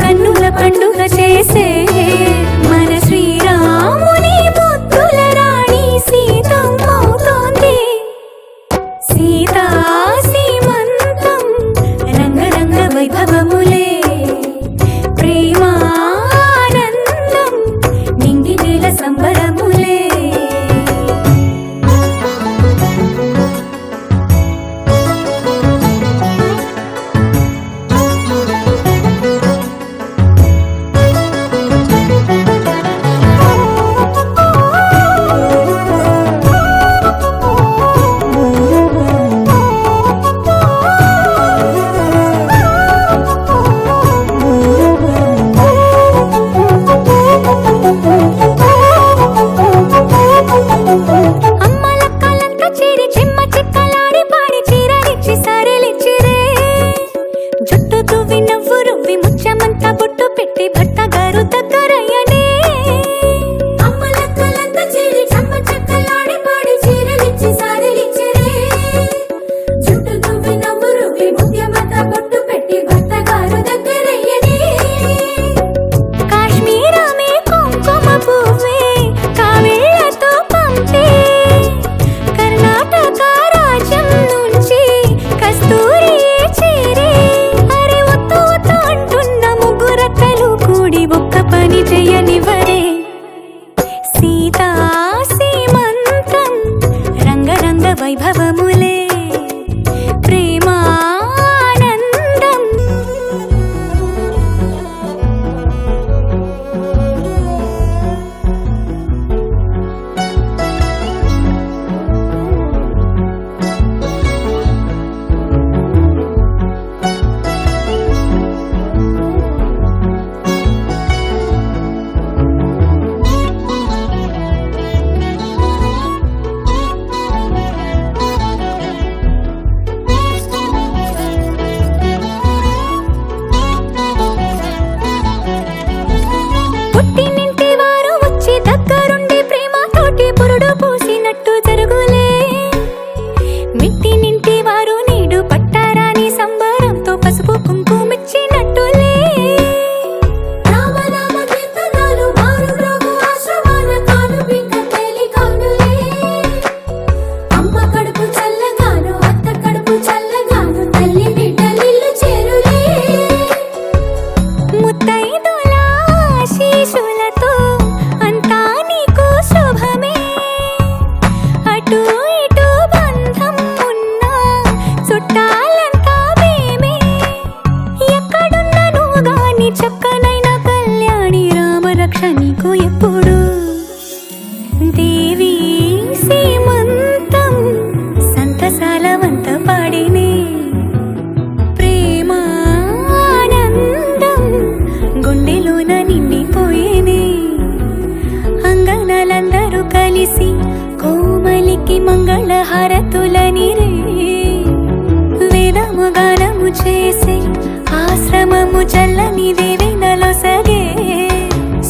కన్నుల పండుగ చేసే మన శ్రీరాముని ముద్దుల రాణి సీతమ్మవుతోంది. సీతా సీమంతం రంగరంగ వైభవములే, ప్రేమానందం నింగి నేల సంబరములే. వైభవములే, ప్రేమానందం. పుట్టినింటి వారు వచ్చి దగ్గరుండి ప్రేమతోటి పురుడు పూసినట్టు జరుగులే. మిట్టినింటి వారు నీడు పట్టారాని సంబరంతో పసుపు కుంకుమిచ్చినట్టులే. అమ్మ కడుపు చల్లగాను అత్త కడుపు చల్లగాను తల్లి బిడ్డలిల్లు చేరులే. ముత్తైదుల ఆశీస్సులతో అంతా నీకు శుభమే. అటు ఇటు బంధం ఉన్నా చుట్టాలంతా మేమే. ఎక్కడున్నను గాని చక్కనైన కళ్యాణి రామరక్ష నీకు ఎప్పుడు. దేవి సీమంతం సంతసాల వంత పాడినే, ప్రేమానందం గుండెలోన నిండిపోయేనే. అంగనలందరూ కలిసి కోమలికి మంగళ హారతులనిరే. వేదము గానము చేసే ఆశ్రమము చల్లని దేవెనలో సగే.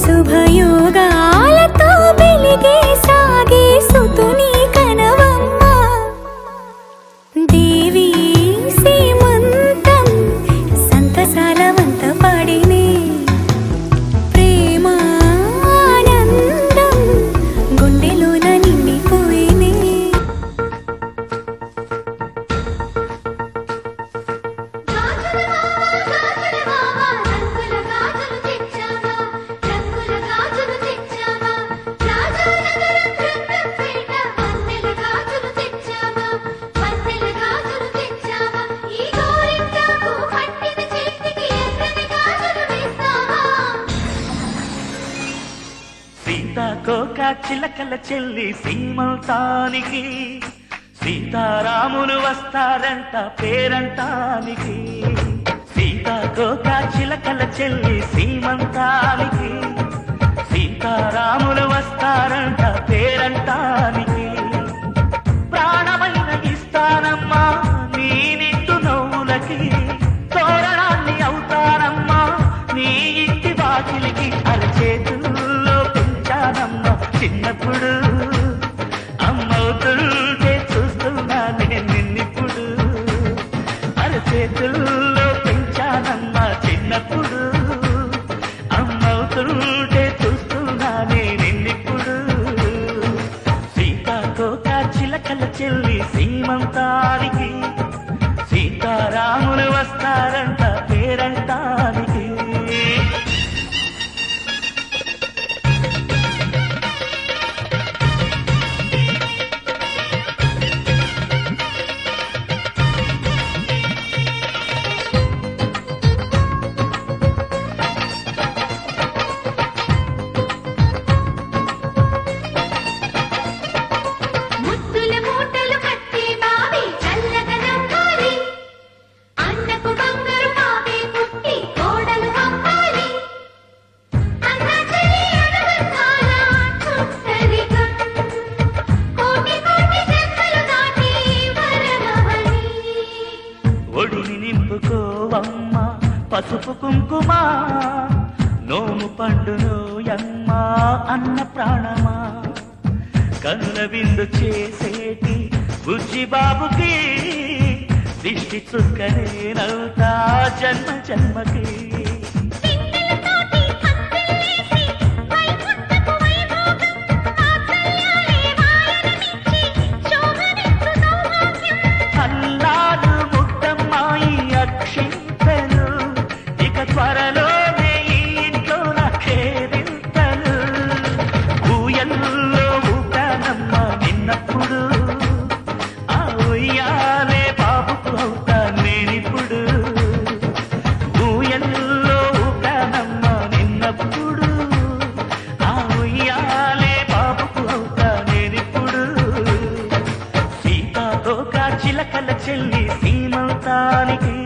శుభయోగాలతో వెలిగే సాగే సుతుని కనవమ్మ. దేవి సీమంతం సంతసాల వంత పాడినే, ప్రేమానందం గుండెలోన నిండిపోయినే. సీతాకోక చిలకల చెల్లి సీమంతానికి, సీతారాములు వస్తారంట పేరంటానికి. సీతాకోక చిలకల చెల్లి సీమంతానికి, సీతారాములు వస్తారంట పేరంటానికి. ప్రాణమైన ఇస్తానమ్మా నీ నిండు నవ్వులకి, తోరణాన్ని అవుతానమ్మా నీ ఇంటి వాకిలికి. అరచేతుల్లో పెంచానమ్మా చిన్నప్పుడు, అమ్మవుతుంటే చూస్తున్నా నేను నిన్నిప్పుడు. అరచేతుల్లో పెంచానమ్మా చిన్నప్పుడు. అమ్మవుతుంటే చూస్తున్నానే నిన్నిప్పుడు సీతాకోక చిలకల చెల్లి సీమంతానికి సీతారాములు వస్తారంట పేరంటానికి ముద్దుల మూటలు కట్టి బావి చల్లగా నవ్వాలి అన్నకు బంగారు బావి పుట్టి కోడలు పంపాలి అన్న చెల్లి అనుబంధాల చుట్టరికం కోటి కోటి జన్మలు దాటి వరమవని ఒడిని నింపుకోవమ్మ పసుపు కుంకుమ నోము పండును యమ్మ అన్న ప్రాణమా కనుల విందు చేసేటి బుజ్జి బాబుకి దిష్టి చుక్కనేనవుతా జన్మ జన్మకి పిందెలతోటి హంసలేసి వైకుంఠపు వైభోగం వాత్సల్యాలే వాయనమిచ్చి శోభనిచ్చు సౌభాగ్యం అల్లారు ముద్దమ్మాయి అక్షింతలు ఇక త్వరలోనే ఈ ఇంట్లో నాకేరింతలు ఊయల్లో ఊపానమ్మ నిన్నప్పుడు ఆ ఉయ్యాలే బాబుకు అవుతా నేనిప్పుడు ఊయల్లో ఊపానమ్మ నిన్నప్పుడు ఆ ఉయ్యాలే బాబుకు అవుతా నేనిప్పుడు సీతాకోక చిలకల చెల్లి సీమంతానికి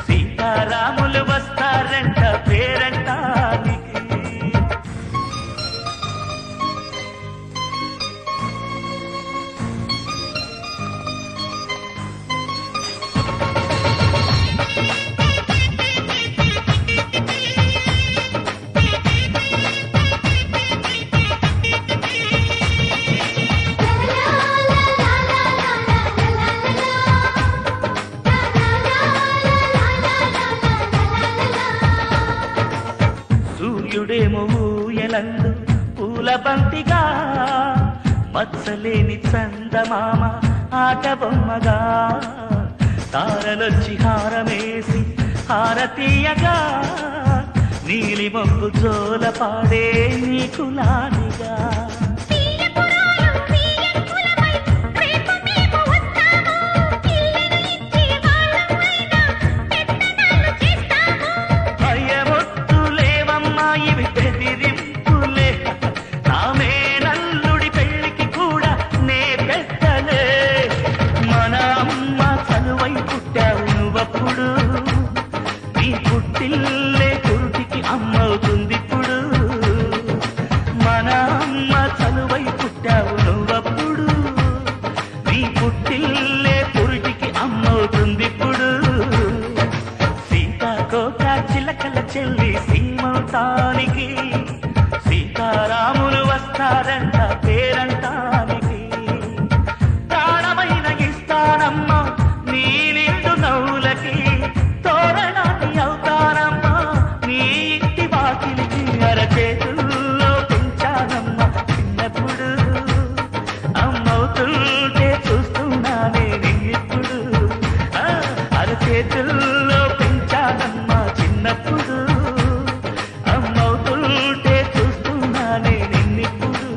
సీతారాములు వస్తారంట పేరంటానికి సూర్యుడేమో ఊయలందు పూల బంతిగా మత్సలేని చందమామ ఆట బొమ్మగా తారలొచ్చి హారమేసి హారతీయగా నీలి మబ్బు జోల పాడే నీకు లానిగా తీయపురాలు తీయకులమై రేపు మేము వస్తాము ఇల్లును ఇచ్చి వాళ్ళమైనా పెత్తనాలు చేస్తాము భయమొద్దులేవమ్మా ఇవి బెదిరింపులే నామే నల్లుడి పెళ్లికి కూడా నే పెట్టలే మన అమ్మ చనువై పుట్టావు నువ్వప్పుడు నీ పుట్టిల్లే కురుటికి అమ్మవుతుందిప్పుడు మన అమ్మ చనువై పుట్టావు నువ్వప్పుడు నీ పుట్టిల్లే పురుటికి అమ్మవుతుందిప్పుడు సీతాకోక చిలకల చెల్లి సీమంతానికి సీతారాములు వస్తారంట పేరంటానికి ప్రాణమైన ఇస్తానమ్మా నీ నిండు నవ్వులకి తోరణాన్ని అవుతానమ్మా నీ ఇంటి వాకిలికి అరచేతుల్లో పెంచానమ్మా చిన్నప్పుడు అమ్మవుతుంటే చూస్తున్నానే నిన్నిప్పుడు అరచేతుల్లో పెంచానమ్మా చిన్నప్పుడు అమ్మవుతుంటే చూస్తున్నానే నిన్నిప్పుడు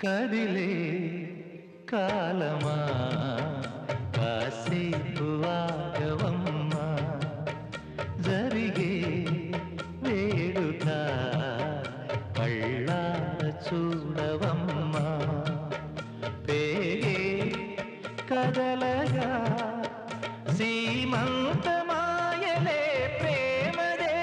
కదిలే కాలమా కాసేపు ఆగవమ్మా జరిగే వేడుక కళ్ళార చూడవమ్మా పేగే కదలగా సీమంతమాయలే ప్రేమదే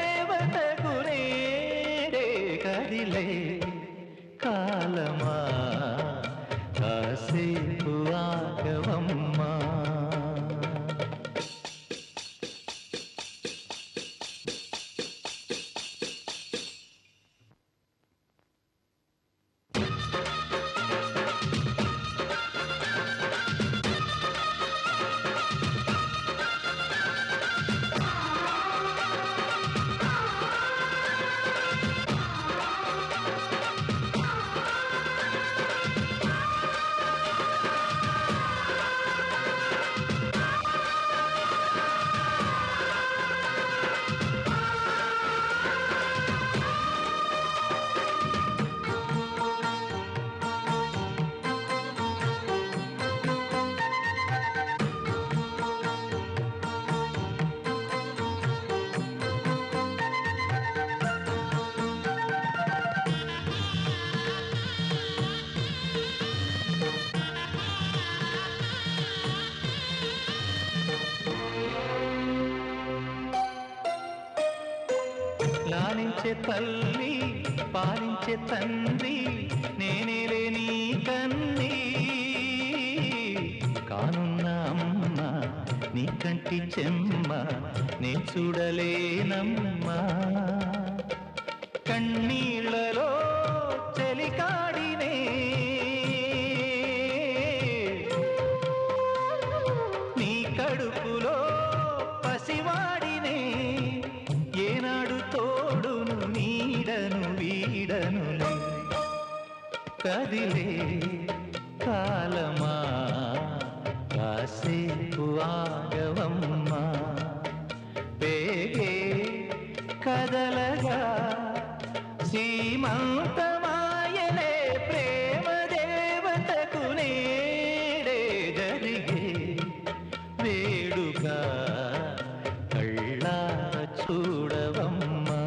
లాలించే తల్లి పాలించే తండ్రి నేనేలే నీ కన్ని కానున్న అమ్మ నీ కంటి చెమ్మ నే చూడలేనమ్మా కన్నీళ్లలో చెలికాడినే నీ కడుపులో పసివాడినే ఏనాడు తోడును నీడను వీడను కదిలే కాలమా కాసేపు ఆగవమ్మా పేగే కదలగా సీమంతమాయలే ప్రేమ దేవతకు నేడే జరిగే వేడుక కళ్ళా చూడవమ్మా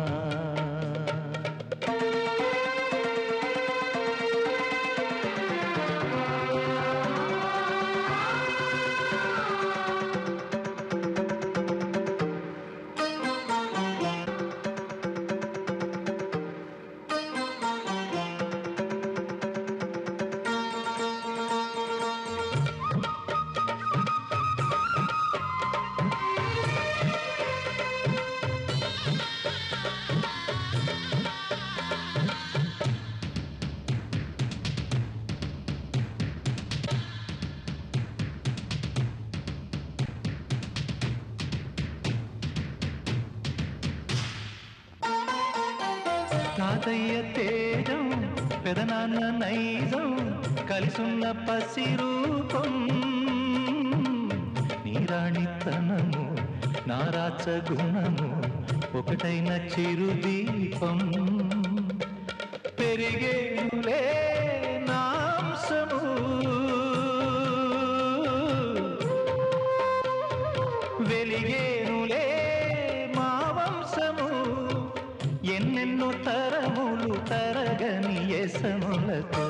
తాతయ్య తేజం పెదనాన్న నైజం కలిసున్న పసిరూపం నీరాణితనము నారాచ గుణము ఒకటైన చిరుదీపం పెరిగేనులే నాంసము వెలిగేనులే మా వంశము ఎన్నెన్నో తరములు తరగని ఎసములతో